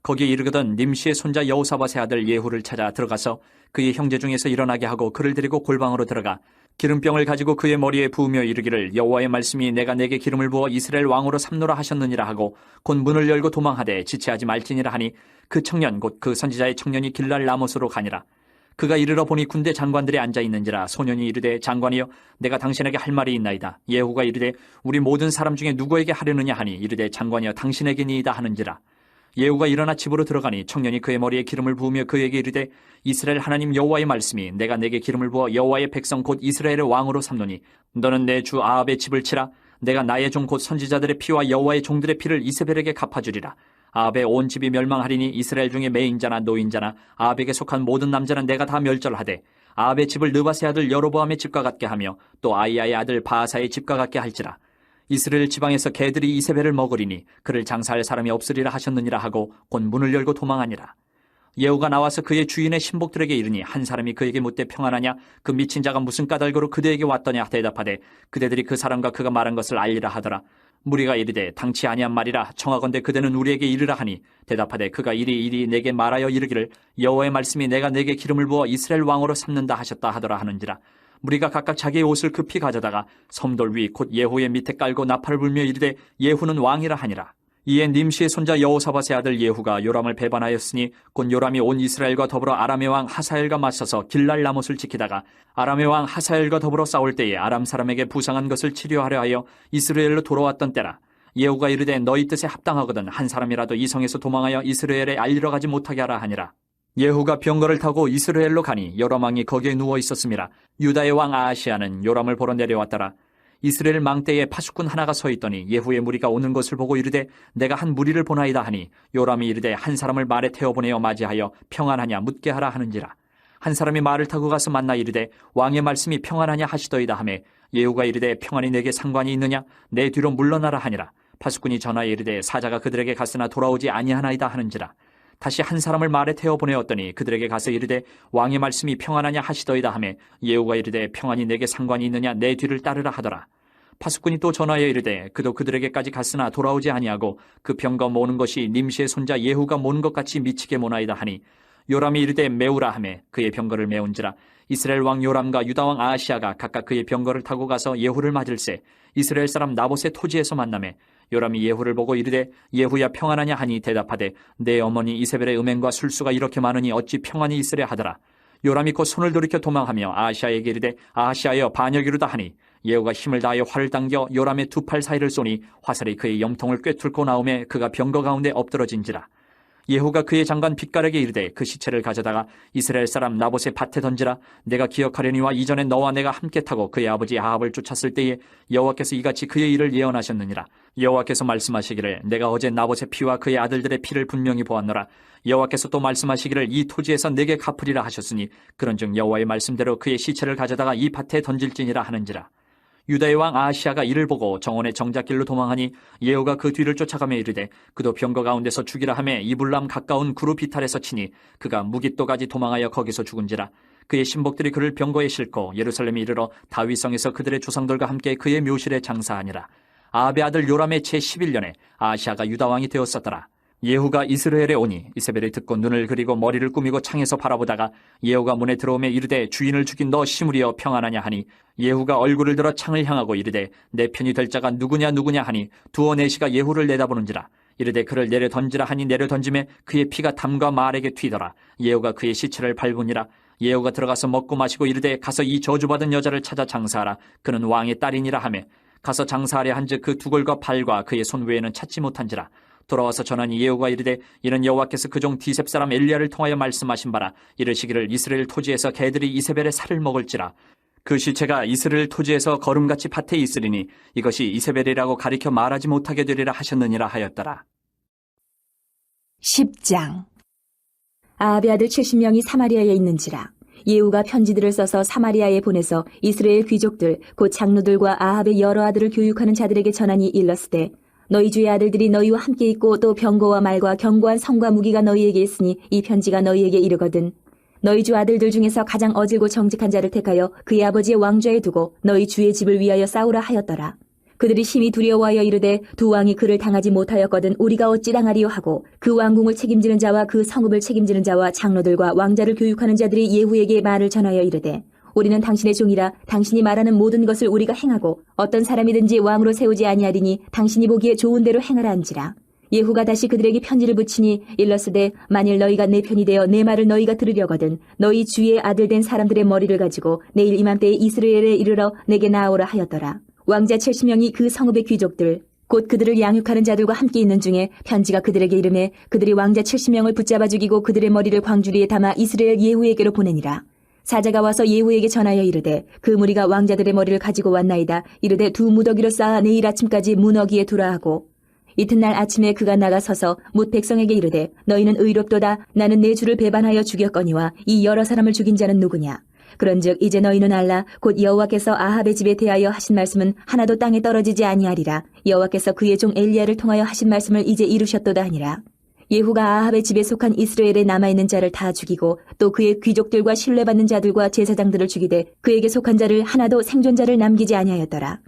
거기에 이르거든 님시의 손자 여호사밧의 아들 예후를 찾아 들어가서 그의 형제 중에서 일어나게 하고 그를 데리고 골방으로 들어가 기름병을 가지고 그의 머리에 부으며 이르기를 여호와의 말씀이 내가 내게 기름을 부어 이스라엘 왕으로 삼노라 하셨느니라 하고 곧 문을 열고 도망하되 지체하지 말지니라 하니 그 청년 곧 그 선지자의 청년이 길랄 라못으로 가니라. 그가 이르러 보니 군대 장관들이 앉아 있는지라. 소년이 이르되 장관이여 내가 당신에게 할 말이 있나이다. 예후가 이르되 우리 모든 사람 중에 누구에게 하려느냐 하니 이르되 장관이여 당신에게니이다 하는지라. 예후가 일어나 집으로 들어가니 청년이 그의 머리에 기름을 부으며 그에게 이르되 이스라엘 하나님 여호와의 말씀이 내가 내게 기름을 부어 여호와의 백성 곧 이스라엘의 왕으로 삼노니 너는 내 주 아합의 집을 치라. 내가 나의 종 곧 선지자들의 피와 여호와의 종들의 피를 이세벨에게 갚아주리라. 아합의 온 집이 멸망하리니 이스라엘 중에 매인자나 노인자나 아합에게 속한 모든 남자는 내가 다 멸절하되 아합의 집을 느바세 아들 여로보암의 집과 같게 하며 또 아이야의 아들 바하사의 집과 같게 할지라. 이스라엘 지방에서 개들이 이세벨을 먹으리니 그를 장사할 사람이 없으리라 하셨느니라 하고 곧 문을 열고 도망하니라. 예후가 나와서 그의 주인의 신복들에게 이르니 한 사람이 그에게 묻되 평안하냐 그 미친 자가 무슨 까닭으로 그대에게 왔더냐 대답하되 그대들이 그 사람과 그가 말한 것을 알리라 하더라. 무리가 이르되 당치 아니한 말이라 청하건대 그대는 우리에게 이르라 하니 대답하되 그가 이리 내게 말하여 이르기를 여호와의 말씀이 내가 내게 기름을 부어 이스라엘 왕으로 삼는다 하셨다 하더라 하는지라. 무리가 각각 자기의 옷을 급히 가져다가 섬돌 위 곧 예후의 밑에 깔고 나팔을 불며 이르되 예후는 왕이라 하니라. 이에 님시의 손자 여호사밧의 아들 예후가 요람을 배반하였으니 곧 요람이 온 이스라엘과 더불어 아람의 왕 하사엘과 맞서서 길랄 라못을 지키다가 아람의 왕 하사엘과 더불어 싸울 때에 아람 사람에게 부상한 것을 치료하려 하여 이스라엘로 돌아왔던 때라. 예후가 이르되 너희 뜻에 합당하거든 한 사람이라도 이 성에서 도망하여 이스라엘에 알리러 가지 못하게 하라 하니라. 예후가 병거를 타고 이스라엘로 가니 요람 왕이 거기에 누워 있었음이라. 유다의 왕 아하시아는 요람을 보러 내려왔더라. 이스라엘 망대에 파수꾼 하나가 서 있더니 예후의 무리가 오는 것을 보고 이르되 내가 한 무리를 보나이다 하니 요람이 이르되 한 사람을 말에 태워 보내어 맞이하여 평안하냐 묻게 하라 하는지라. 한 사람이 말을 타고 가서 만나 이르되 왕의 말씀이 평안하냐 하시더이다 하매 예후가 이르되 평안이 내게 상관이 있느냐 내 뒤로 물러나라 하니라. 파수꾼이 전하에 이르되 사자가 그들에게 갔으나 돌아오지 아니하나이다 하는지라. 다시 한 사람을 말에 태워 보내었더니 그들에게 가서 이르되 왕의 말씀이 평안하냐 하시더이다 하매 예후가 이르되 평안이 내게 상관이 있느냐 내 뒤를 따르라 하더라. 파수꾼이 또 전하여 이르되 그도 그들에게까지 갔으나 돌아오지 아니하고 그 병거 모는 것이 님시의 손자 예후가 모는 것 같이 미치게 모나이다 하니 요람이 이르되 메우라 하매 그의 병거를 메운지라. 이스라엘 왕 요람과 유다 왕 아하시아가 각각 그의 병거를 타고 가서 예후를 맞을세 이스라엘 사람 나봇의 토지에서 만나매 요람이 예후를 보고 이르되 예후야 평안하냐 하니 대답하되 내 어머니 이세벨의 음행과 술수가 이렇게 많으니 어찌 평안이 있으랴 하더라. 요람이 곧 손을 돌이켜 도망하며 아하시아에게 이르되 아하시아여 반역이로다 하니 예후가 힘을 다하여 활을 당겨 요람의 두 팔 사이를 쏘니 화살이 그의 염통을 꿰뚫고 나오매 그가 병거 가운데 엎드러진지라. 예후가 그의 장관 빗가락에 이르되 그 시체를 가져다가 이스라엘 사람 나봇의 밭에 던지라. 내가 기억하려니와 이전에 너와 내가 함께 타고 그의 아버지 아합을 쫓았을 때에 여호와께서 이같이 그의 일을 예언하셨느니라. 여호와께서 말씀하시기를 내가 어제 나봇의 피와 그의 아들들의 피를 분명히 보았노라. 여호와께서 또 말씀하시기를 이 토지에서 내게 갚으리라 하셨으니 그런즉 여호와의 말씀대로 그의 시체를 가져다가 이 밭에 던질지니라 하는지라. 유다의 왕 아하시아가 이를 보고 정원의 정작길로 도망하니 예후가 그 뒤를 쫓아가며 이르되 그도 병거 가운데서 죽이라 하매 이불람 가까운 구루 비탈에서 치니 그가 무깃도까지 도망하여 거기서 죽은지라. 그의 신복들이 그를 병거에 싣고 예루살렘에 이르러 다윗성에서 그들의 조상들과 함께 그의 묘실에 장사하니라. 아합의 아들 요람의 제11년에 아하시아가 유다 왕이 되었었더라. 예후가 이스라엘에 오니 이세벨이 듣고 눈을 그리고 머리를 꾸미고 창에서 바라보다가 예후가 문에 들어오며 이르되 주인을 죽인 너 시므리여 평안하냐 하니 예후가 얼굴을 들어 창을 향하고 이르되 내 편이 될 자가 누구냐 하니 두어 내시가 예후를 내다보는지라. 이르되 그를 내려 던지라 하니 내려 던짐에 그의 피가 담과 말에게 튀더라. 예후가 그의 시체를 밟으니라. 예후가 들어가서 먹고 마시고 이르되 가서 이 저주받은 여자를 찾아 장사하라. 그는 왕의 딸이니라 하매 가서 장사하려 한즉 그 두골과 팔과 그의 손 외에는 찾지 못한지라. 돌아와서 전하니 예후가 이르되 이는 여호와께서 그 종 디셉 사람 엘리야를 통하여 말씀하신 바라. 이르시기를 이스라엘 토지에서 개들이 이세벨의 살을 먹을지라. 그 시체가 이스라엘 토지에서 거름같이 밭에 있으리니 이것이 이세벨이라고 가리켜 말하지 못하게 되리라 하셨느니라 하였더라. 10장. 아합의 아들 70명이 사마리아에 있는지라. 예후가 편지들을 써서 사마리아에 보내서 이스라엘 귀족들 곧 장로들과 아합의 여러 아들을 교육하는 자들에게 전하니 일렀으되 너희 주의 아들들이 너희와 함께 있고 또 병거와 말과 견고한 성과 무기가 너희에게 있으니 이 편지가 너희에게 이르거든 너희 주 아들들 중에서 가장 어질고 정직한 자를 택하여 그의 아버지의 왕좌에 두고 너희 주의 집을 위하여 싸우라 하였더라. 그들이 심히 두려워하여 이르되 두 왕이 그를 당하지 못하였거든 우리가 어찌 당하리요 하고 그 왕궁을 책임지는 자와 그 성읍을 책임지는 자와 장로들과 왕자를 교육하는 자들이 예후에게 말을 전하여 이르되 우리는 당신의 종이라 당신이 말하는 모든 것을 우리가 행하고 어떤 사람이든지 왕으로 세우지 아니하리니 당신이 보기에 좋은 대로 행하라 한지라. 예후가 다시 그들에게 편지를 붙이니 일러스되 만일 너희가 내 편이 되어 내 말을 너희가 들으려거든 너희 주의 아들 된 사람들의 머리를 가지고 내일 이맘때에 이스라엘에 이르러 내게 나아오라 하였더라. 왕자 70명이 그 성읍의 귀족들 곧 그들을 양육하는 자들과 함께 있는 중에 편지가 그들에게 이르매 그들이 왕자 70명을 붙잡아 죽이고 그들의 머리를 광주리에 담아 이스라엘 예후에게로 보내니라. 사자가 와서 예후에게 전하여 이르되 그 무리가 왕자들의 머리를 가지고 왔나이다. 이르되 두 무더기로 쌓아 내일 아침까지 문어기에 두라 하고 이튿날 아침에 그가 나가서서 뭇 백성에게 이르되 너희는 의롭도다. 나는 내 주를 배반하여 죽였거니와 이 여러 사람을 죽인 자는 누구냐. 그런즉 이제 너희는 알라. 곧 여호와께서 아합의 집에 대하여 하신 말씀은 하나도 땅에 떨어지지 아니하리라. 여호와께서 그의 종 엘리야를 통하여 하신 말씀을 이제 이루셨도다 하니라. 예후가 아합의 집에 속한 이스라엘에 남아있는 자를 다 죽이고 또 그의 귀족들과 신뢰받는 자들과 제사장들을 죽이되 그에게 속한 자를 하나도 생존자를 남기지 아니하였더라.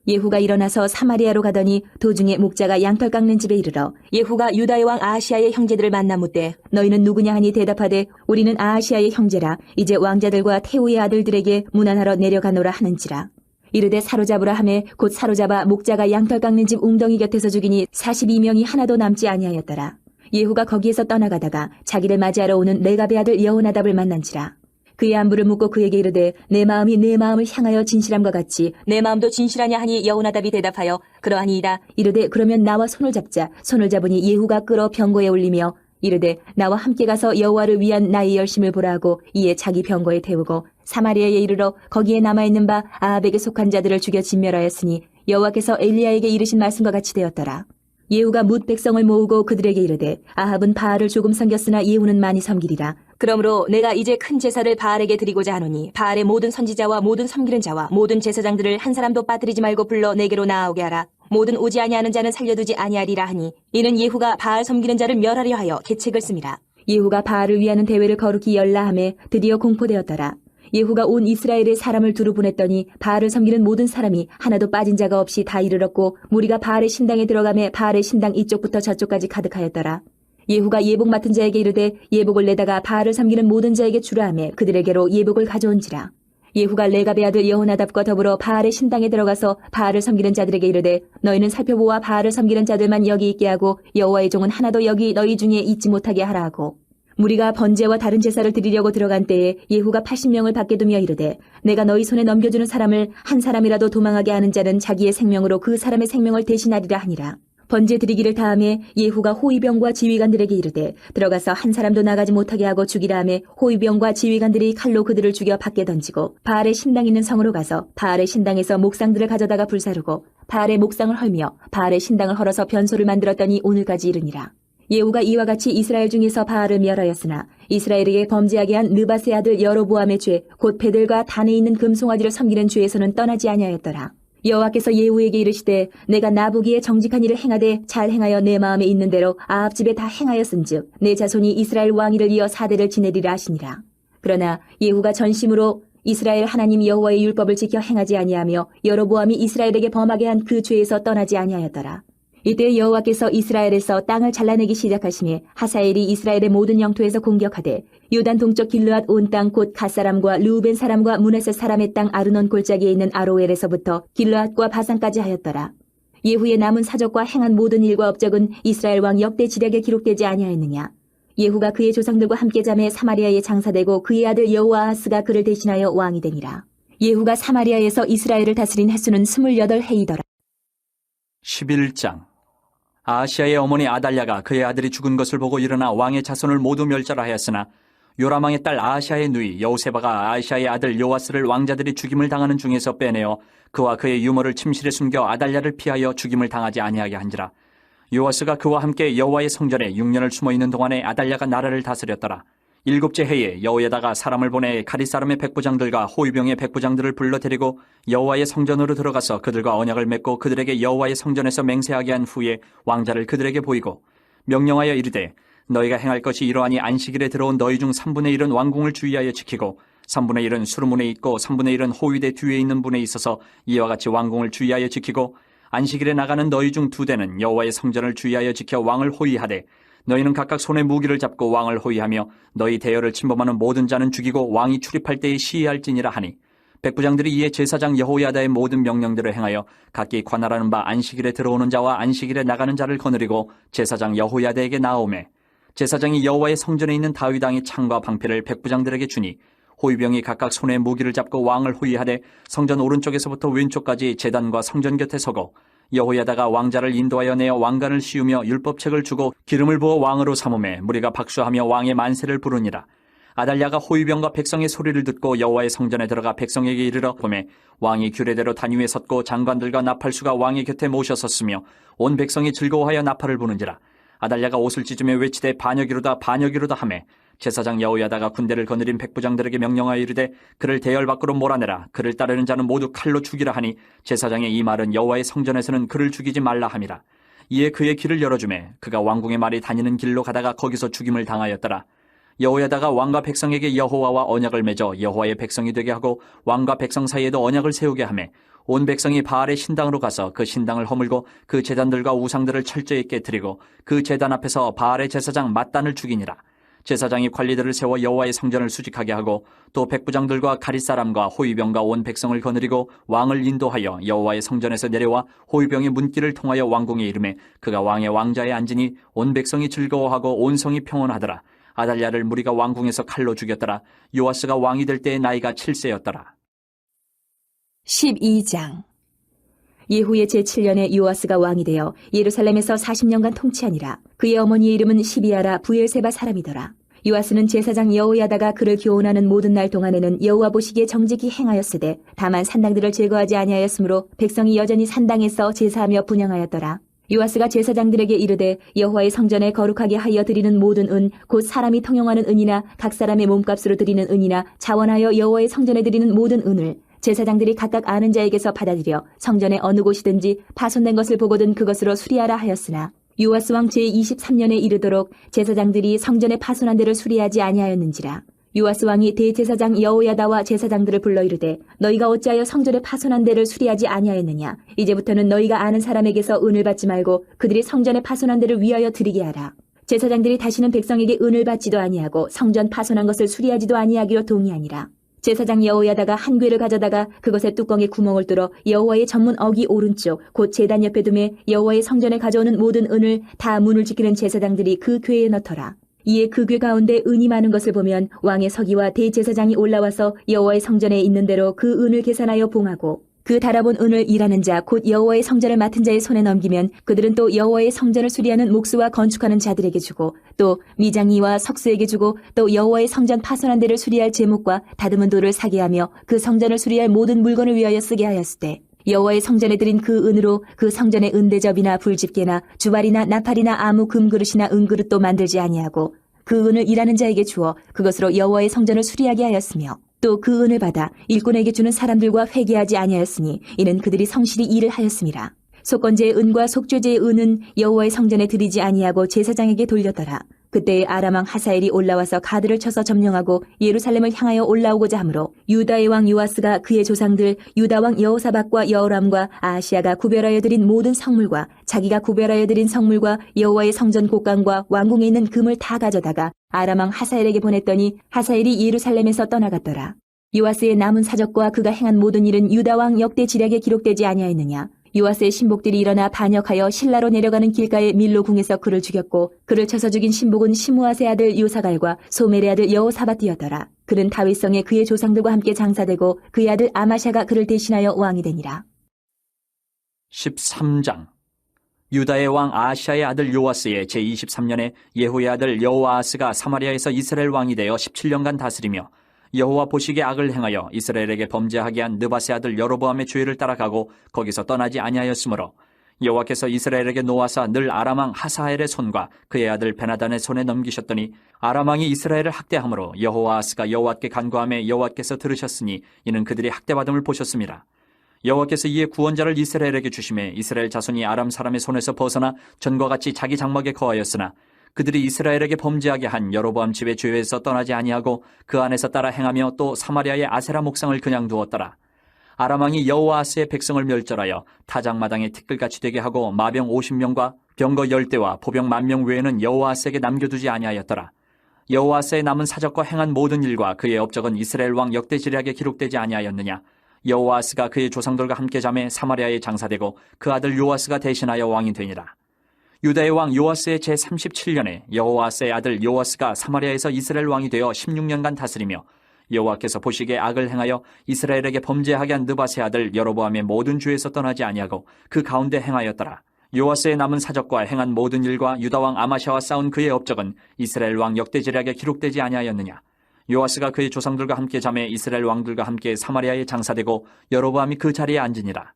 예후가 일어나서 사마리아로 가더니 도중에 목자가 양털 깎는 집에 이르러 예후가 유다의 왕 아하시아의 형제들을 만나 묻되 너희는 누구냐 하니 대답하되 우리는 아하시아의 형제라. 이제 왕자들과 태우의 아들들에게 문안하러 내려가노라 하는지라. 이르되 사로잡으라 하매 곧 사로잡아 목자가 양털 깎는 집 웅덩이 곁에서 죽이니 42명이 하나도 남지 아니하였더라. 예후가 거기에서 떠나가다가 자기를 맞이하러 오는 레갑의 아들 여호나답을 만난지라. 그의 안부를 묻고 그에게 이르되 내 마음이 내 마음을 향하여 진실함과 같이 내 마음도 진실하냐 하니 여호나답이 대답하여 그러하니이다. 이르되 그러면 나와 손을 잡자. 손을 잡으니 예후가 끌어 병거에 올리며 이르되 나와 함께 가서 여호와를 위한 나의 열심을 보라 하고 이에 자기 병거에 태우고 사마리아에 이르러 거기에 남아있는 바 아합에게 속한 자들을 죽여 진멸하였으니 여호와께서 엘리야에게 이르신 말씀과 같이 되었더라. 예후가 뭇 백성을 모으고 그들에게 이르되 아합은 바알을 조금 섬겼으나 예후는 많이 섬기리라. 그러므로 내가 이제 큰 제사를 바알에게 드리고자 하노니 바알의 모든 선지자와 모든 섬기는 자와 모든 제사장들을 한 사람도 빠뜨리지 말고 불러 내게로 나아오게 하라. 모든 오지 아니하는 자는 살려두지 아니하리라 하니 이는 예후가 바알 섬기는 자를 멸하려 하여 계책을 씁니다. 예후가 바알을 위하는 대회를 거룩히 열라 하매 드디어 공포되었더라. 예후가 온 이스라엘에 사람을 두루 보냈더니 바알을 섬기는 모든 사람이 하나도 빠진 자가 없이 다 이르렀고 무리가 바알의 신당에 들어가매 바알의 신당 이쪽부터 저쪽까지 가득하였더라. 예후가 예복 맡은 자에게 이르되 예복을 내다가 바알을 섬기는 모든 자에게 주라 하매 그들에게로 예복을 가져온지라. 예후가 레갑의 아들 여호나답과 더불어 바알의 신당에 들어가서 바알을 섬기는 자들에게 이르되 너희는 살펴보아 바알을 섬기는 자들만 여기 있게 하고 여호와의 종은 하나도 여기 너희 중에 있지 못하게 하라 하고 무리가 번제와 다른 제사를 드리려고 들어간 때에 예후가 80명을 밖에 두며 이르되 내가 너희 손에 넘겨주는 사람을 한 사람이라도 도망하게 하는 자는 자기의 생명으로 그 사람의 생명을 대신하리라 하니라. 번제 드리기를 다음에 예후가 호위병과 지휘관들에게 이르되 들어가서 한 사람도 나가지 못하게 하고 죽이라 하매 호위병과 지휘관들이 칼로 그들을 죽여 밖에 던지고 바알의 신당 있는 성으로 가서 바알의 신당에서 목상들을 가져다가 불사르고 바알의 목상을 헐며 바알의 신당을 헐어서 변소를 만들었더니 오늘까지 이르니라. 예후가 이와 같이 이스라엘 중에서 바알을 멸하였으나 이스라엘에게 범죄하게 한 느밧의 아들 여로보암의 죄 곧 베델과 단에 있는 금송아지를 섬기는 죄에서는 떠나지 아니하였더라. 여호와께서 예후에게 이르시되 내가 나보기에 정직한 일을 행하되 잘 행하여 내 마음에 있는 대로 아합 집에 다 행하였은즉 내 자손이 이스라엘 왕위를 이어 4대를 지내리라 하시니라. 그러나 예후가 전심으로 이스라엘 하나님 여호와의 율법을 지켜 행하지 아니하며 여로보암이 이스라엘에게 범하게 한 그 죄에서 떠나지 아니하였더라. 이때 여호와께서 이스라엘에서 땅을 잘라내기 시작하시니 하사엘이 이스라엘의 모든 영토에서 공격하되 요단 동쪽 길르앗 온 땅 곧 갓사람과 르우벤 사람과 므낫세 사람의 땅 아르논 골짜기에 있는 아로엘에서부터 길르앗과 바산까지 하였더라. 예후의 남은 사적과 행한 모든 일과 업적은 이스라엘 왕 역대 지략에 기록되지 아니하였느냐. 예후가 그의 조상들과 함께 잠에 사마리아에 장사되고 그의 아들 여호아하스가 그를 대신하여 왕이 되니라. 예후가 사마리아에서 이스라엘을 다스린 횟수는 28해이더라. 11장. 아하시아의 어머니 아달랴가 그의 아들이 죽은 것을 보고 일어나 왕의 자손을 모두 멸절하였으나 요람왕의 딸 아하시아의 누이 여우세바가 아하시아의 아들 요아스를 왕자들이 죽임을 당하는 중에서 빼내어 그와 그의 유모를 침실에 숨겨 아달랴를 피하여 죽임을 당하지 아니하게 한지라. 요아스가 그와 함께 여호와의 성전에 6년을 숨어있는 동안에 아달랴가 나라를 다스렸더라. 7째 해에 여호야다가 사람을 보내 가릿 사람의 백부장들과 호위병의 백부장들을 불러 데리고 여호와의 성전으로 들어가서 그들과 언약을 맺고 그들에게 여호와의 성전에서 맹세하게 한 후에 왕자를 그들에게 보이고 명령하여 이르되 너희가 행할 것이 이러하니 안식일에 들어온 너희 중 3분의 1은 왕궁을 주의하여 지키고 3분의 1은 수르문에 있고 3분의 1은 호위대 뒤에 있는 분에 있어서 이와 같이 왕궁을 주의하여 지키고 안식일에 나가는 너희 중 2대는 여호와의 성전을 주의하여 지켜 왕을 호위하되 너희는 각각 손에 무기를 잡고 왕을 호위하며 너희 대열을 침범하는 모든 자는 죽이고 왕이 출입할 때에 시위할지니라 하니 백부장들이 이에 제사장 여호야다의 모든 명령대로 행하여 각기 관할하는 바 안식일에 들어오는 자와 안식일에 나가는 자를 거느리고 제사장 여호야다에게 나아오매 제사장이 여호와의 성전에 있는 다윗 왕의 창과 방패를 백부장들에게 주니 호위병이 각각 손에 무기를 잡고 왕을 호위하되 성전 오른쪽에서부터 왼쪽까지 제단과 성전 곁에 서고 여호야다가 왕자를 인도하여 내어 왕관을 씌우며 율법책을 주고 기름을 부어 왕으로 삼음에 무리가 박수하며 왕의 만세를 부르니라. 아달랴가 호위병과 백성의 소리를 듣고 여호와의 성전에 들어가 백성에게 이르러 보매 왕이 규례대로 단 위에 섰고 장관들과 나팔수가 왕의 곁에 모셔섰으며 온 백성이 즐거워하여 나팔을 부는지라. 아달랴가 옷을 찢으며 외치되 반역이로다 반역이로다 하매 제사장 여호야다가 군대를 거느린 백부장들에게 명령하여 이르되 그를 대열 밖으로 몰아내라. 그를 따르는 자는 모두 칼로 죽이라 하니 제사장의 이 말은 여호와의 성전에서는 그를 죽이지 말라 함이라. 이에 그의 길을 열어주매 그가 왕궁의 말이 다니는 길로 가다가 거기서 죽임을 당하였더라. 여호야다가 왕과 백성에게 여호와와 언약을 맺어 여호와의 백성이 되게 하고 왕과 백성 사이에도 언약을 세우게 하매 온 백성이 바알의 신당으로 가서 그 신당을 허물고 그 제단들과 우상들을 철저히 깨뜨리고 그 제단 앞에서 바알의 제사장 맏단을 죽이니라. 제사장이 관리들을 세워 여호와의 성전을 수직하게 하고 또 백부장들과 가릿사람과 호위병과 온 백성을 거느리고 왕을 인도하여 여호와의 성전에서 내려와 호위병의 문길을 통하여 왕궁에 이르매 그가 왕의 왕자에 앉으니 온 백성이 즐거워하고 온 성이 평온하더라. 아달랴를 무리가 왕궁에서 칼로 죽였더라. 요아스가 왕이 될 때의 나이가 7세였더라. 12장. 예후의 제7년에 요아스가 왕이 되어 예루살렘에서 40년간 통치하니라. 그의 어머니의 이름은 시비아라 부엘세바 사람이더라. 요아스는 제사장 여호야다가 그를 교훈하는 모든 날 동안에는 여호와 보시기에 정직히 행하였으되 다만 산당들을 제거하지 아니하였으므로 백성이 여전히 산당에서 제사하며 분향하였더라. 요아스가 제사장들에게 이르되 여호와의 성전에 거룩하게 하여 드리는 모든 은 곧 사람이 통용하는 은이나 각 사람의 몸값으로 드리는 은이나 자원하여 여호와의 성전에 드리는 모든 은을 제사장들이 각각 아는 자에게서 받아들여 성전의 어느 곳이든지 파손된 것을 보거든 그것으로 수리하라 하였으나 요아스 왕 제23년에 이르도록 제사장들이 성전의 파손한 데를 수리하지 아니하였는지라. 요아스 왕이 대제사장 여호야다와 제사장들을 불러 이르되 너희가 어찌하여 성전의 파손한 데를 수리하지 아니하였느냐. 이제부터는 너희가 아는 사람에게서 은을 받지 말고 그들이 성전의 파손한 데를 위하여 드리게 하라. 제사장들이 다시는 백성에게 은을 받지도 아니하고 성전 파손한 것을 수리하지도 아니하기로 동의하니라. 제사장 여호야다가 한 궤를 가져다가 그것의 뚜껑에 구멍을 뚫어 여호와의 전문 어기 오른쪽 곧 제단 옆에 두매 여호와의 성전에 가져오는 모든 은을 다 문을 지키는 제사장들이 그 궤에 넣더라. 이에 그 궤 가운데 은이 많은 것을 보면 왕의 서기와 대제사장이 올라와서 여호와의 성전에 있는 대로 그 은을 계산하여 봉하고 그 달아본 은을 일하는 자 곧 여호와의 성전을 맡은 자의 손에 넘기면 그들은 또 여호와의 성전을 수리하는 목수와 건축하는 자들에게 주고 또 미장이와 석수에게 주고 또 여호와의 성전 파손한 데를 수리할 제목과 다듬은 돌을 사게 하며 그 성전을 수리할 모든 물건을 위하여 쓰게 하였으되 여호와의 성전에 드린 그 은으로 그 성전의 은대접이나 불집게나 주발이나 나팔이나 아무 금그릇이나 은그릇도 만들지 아니하고 그 은을 일하는 자에게 주어 그것으로 여호와의 성전을 수리하게 하였으며 또 그 은을 받아 일꾼에게 주는 사람들과 회개하지 아니하였으니 이는 그들이 성실히 일을 하였음이라. 속건제의 은과 속죄제의 은은 여호와의 성전에 드리지 아니하고 제사장에게 돌렸더라. 그때에 아람 왕 하사엘이 올라와서 가드를 쳐서 점령하고 예루살렘을 향하여 올라오고자 하므로 유다의 왕 요아스가 그의 조상들 유다 왕 여호사밧과 여호람과 아하시아가 구별하여 드린 모든 성물과 자기가 구별하여 드린 성물과 여호와의 성전 곡간과 왕궁에 있는 금을 다 가져다가 아람 왕 하사엘에게 보냈더니 하사엘이 예루살렘에서 떠나갔더라. 요아스의 남은 사적과 그가 행한 모든 일은 유다 왕 역대 지략에 기록되지 아니하였느냐. 요아스의 신복들이 일어나 반역하여 실라로 내려가는 길가의 밀로 궁에서 그를 죽였고 그를 쳐서 죽인 신복은 시므아세 아들 요사갈과 소멜의 아들 여호사밧이었더라. 그는 다윗성에 그의 조상들과 함께 장사되고 그의 아들 아마샤가 그를 대신하여 왕이 되니라. 13장. 유다의 왕 아하시아의 아들 요아스의 제23년에 예후의 아들 여호아스가 사마리아에서 이스라엘 왕이 되어 17년간 다스리며 여호와 보시기에 악을 행하여 이스라엘에게 범죄하게 한 느밧의 아들 여로보암의 죄를 따라가고 거기서 떠나지 아니하였으므로 여호와께서 이스라엘에게 노하사 늘 아람 왕 하사엘의 손과 그의 아들 베나단의 손에 넘기셨더니 아람 왕이 이스라엘을 학대함으로 여호아스가 여호와께 간구하며 여호와께서 들으셨으니 이는 그들이 학대받음을 보셨습니다. 여호와께서 이에 구원자를 이스라엘에게 주심에 이스라엘 자손이 아람 사람의 손에서 벗어나 전과 같이 자기 장막에 거하였으나 그들이 이스라엘에게 범죄하게 한 여로보암 집의 죄에서 떠나지 아니하고 그 안에서 따라 행하며 또 사마리아의 아세라 목상을 그냥 두었더라. 아람 왕이 여호아스의 백성을 멸절하여 타작마당에 티끌같이 되게 하고 마병 50명과 병거 10대와 보병 10,000명 외에는 여호아스에게 남겨두지 아니하였더라. 여호아스의 남은 사적과 행한 모든 일과 그의 업적은 이스라엘 왕 역대지략에 기록되지 아니하였느냐. 여호아스가 그의 조상들과 함께 잠에 사마리아에 장사되고 그 아들 요아스가 대신하여 왕이 되니라. 유다의 왕 요아스의 제37년에 여호아스의 아들 요아스가 사마리아에서 이스라엘 왕이 되어 16년간 다스리며 여호와께서 보시기에 악을 행하여 이스라엘에게 범죄하게 한 느밧의 아들 여로보암의 모든 주에서 떠나지 아니하고 그 가운데 행하였더라. 요아스의 남은 사적과 행한 모든 일과 유다 왕 아마샤와 싸운 그의 업적은 이스라엘 왕 역대지략에 기록되지 아니하였느냐. 요아스가 그의 조상들과 함께 잠에 이스라엘 왕들과 함께 사마리아에 장사되고 여로보암이 그 자리에 앉으니라.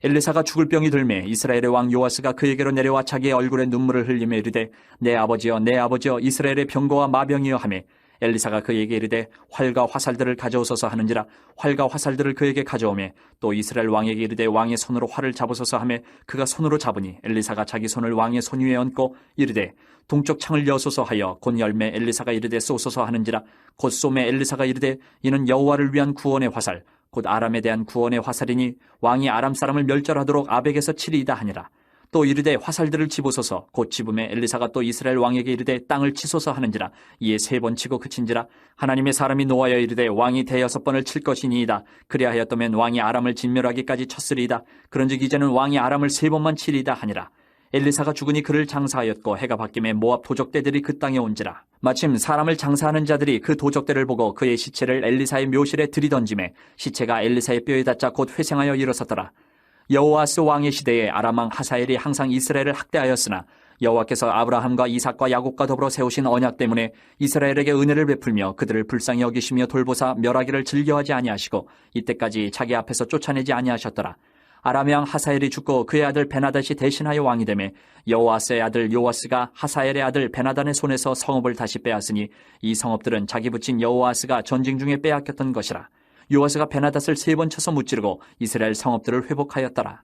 엘리사가 죽을 병이 들매 이스라엘의 왕 요아스가 그에게로 내려와 자기의 얼굴에 눈물을 흘리며 이르되 내 아버지여 내 아버지여 이스라엘의 병거와 마병이여 하매 엘리사가 그에게 이르되 활과 화살들을 가져오소서 하는지라. 활과 화살들을 그에게 가져오매 또 이스라엘 왕에게 이르되 왕의 손으로 활을 잡으소서 하매 그가 손으로 잡으니 엘리사가 자기 손을 왕의 손 위에 얹고 이르되 동쪽 창을 여소서 하여 곧 열매 엘리사가 이르되 쏘소서 하는지라. 곧 쏘매 엘리사가 이르되 이는 여호와를 위한 구원의 화살 곧 아람에 대한 구원의 화살이니 왕이 아람 사람을 멸절하도록 아벡에서 치리이다 하니라. 또 이르되 화살들을 집으소서. 곧 집음에 엘리사가 또 이스라엘 왕에게 이르되 땅을 치소서 하는지라. 이에 3번 치고 그친지라. 하나님의 사람이 노하여 이르되 왕이 6번을 칠 것이니이다. 그리하였더면 왕이 아람을 진멸하기까지 쳤으리이다. 그런즉 이제는 왕이 아람을 3번만 치리이다 하니라. 엘리사가 죽으니 그를 장사하였고 해가 바뀜에 모압 도적대들이 그 땅에 온지라. 마침 사람을 장사하는 자들이 그 도적대를 보고 그의 시체를 엘리사의 묘실에 들이던지매 시체가 엘리사의 뼈에 닿자 곧 회생하여 일어섰더라. 여호아스 왕의 시대에 아람 왕 하사엘이 항상 이스라엘을 학대하였으나 여호와께서 아브라함과 이삭과 야곱과 더불어 세우신 언약 때문에 이스라엘에게 은혜를 베풀며 그들을 불쌍히 여기시며 돌보사 멸하기를 즐겨하지 아니하시고 이때까지 자기 앞에서 쫓아내지 아니하셨더라. 아람 왕 하사엘이 죽고 그의 아들 베나닷이 대신하여 왕이 되매 여호아스의 아들 요아스가 하사엘의 아들 베나단의 손에서 성읍을 다시 빼앗으니 이 성읍들은 자기 붙인 여호아스가 전쟁 중에 빼앗겼던 것이라. 요아스가 베나닷을 3번 쳐서 무찌르고 이스라엘 성읍들을 회복하였더라.